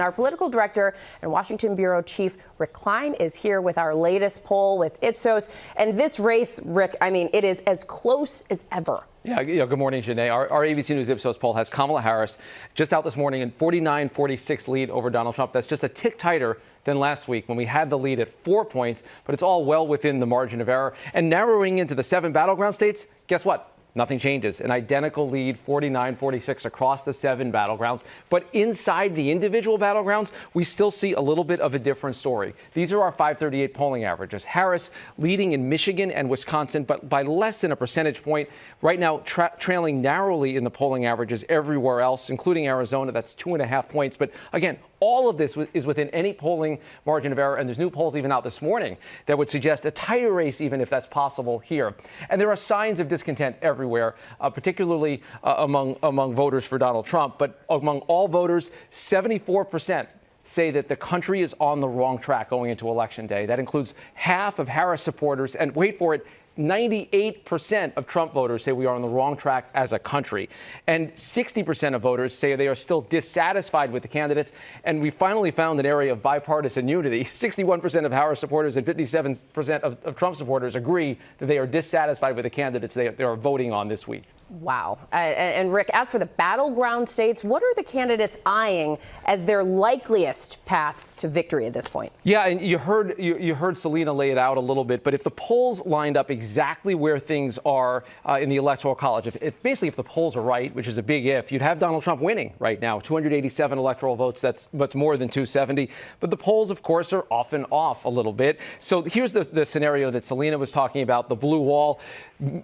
Our political director and Washington bureau chief Rick Klein is here with our latest poll with Ipsos. And this race, Rick, I mean, it is as close as ever. Yeah, good morning, Janae. Our ABC News Ipsos poll has Kamala Harris just out this morning in 49-46 lead over Donald Trump. That's just a tick tighter than last week when we had the lead at 4 points, but it's all well within the margin of error. And narrowing into the 7 battleground states, guess what? Nothing changes. An identical lead, 49-46 across the 7 battlegrounds. But inside the individual battlegrounds, we still see a little bit of a different story. These are our 538 polling averages. Harris leading in Michigan and Wisconsin, but by less than a percentage point. Right now, trailing narrowly in the polling averages everywhere else, including Arizona. That's 2.5 points. But again, all of this is within any polling margin of error, and there's new polls even out this morning that would suggest a tighter race, even if that's possible here. And there are signs of discontent everywhere, particularly among voters for Donald Trump. But among all voters, 74% say that the country is on the wrong track going into Election Day. That includes half of Harris supporters, and wait for it, 98% of Trump voters say we are on the wrong track as a country. And 60% of voters say they are still dissatisfied with the candidates. And we finally found an area of bipartisan unity. 61% of Harris supporters and 57% of Trump supporters agree that they are dissatisfied with the candidates they are voting on this week. Wow. And Rick, as for the battleground states, what are the candidates eyeing as their likeliest paths to victory at this point? Yeah, and you heard Selena lay it out a little bit, but if the polls lined up exactly where things are in the Electoral College, if the polls are right, which is a big if, you'd have Donald Trump winning right now. 287 electoral votes, that's more than 270. But the polls, of course, are often off a little bit. So here's the scenario that Selena was talking about, the blue wall.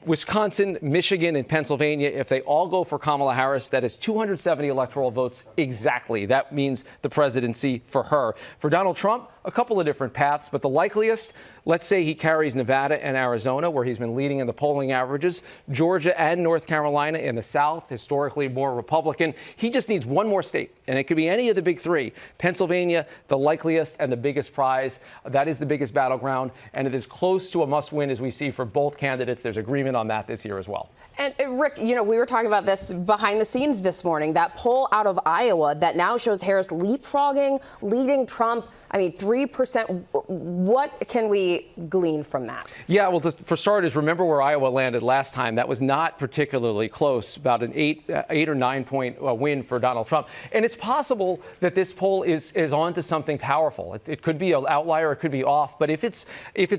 Wisconsin, Michigan, and Pennsylvania, if they all go for Kamala Harris, that is 270 electoral votes exactly. That means the presidency for her. For Donald Trump, a couple of different paths, but the likeliest, let's say he carries Nevada and Arizona, where he's been leading in the polling averages, Georgia and North Carolina in the South, historically more Republican. He just needs one more state, and it could be any of the big 3. Pennsylvania, the likeliest and the biggest prize. That is the biggest battleground, and it is close to a must-win as we see for both candidates. There's agreement on that this year as well. And Rick, you know, we were talking about this behind the scenes this morning, that poll out of Iowa that now shows Harris leapfrogging, leading Trump. I mean, 3%. What can we glean from that? Yeah, well, for starters, remember where Iowa landed last time. That was not particularly close, about an 8 or 9 point win for Donald Trump. And it's possible that this poll is onto something powerful. It could be an outlier, it could be off. But if it's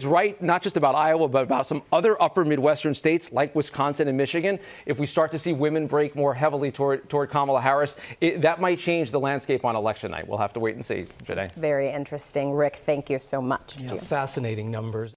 right, not just about Iowa, but about some other upper Midwestern states like Wisconsin and Michigan, if we start to see women break more heavily toward Kamala Harris, that might change the landscape on election night. We'll have to wait and see, Janae. Very interesting. Rick, thank you so much. Yeah, fascinating numbers.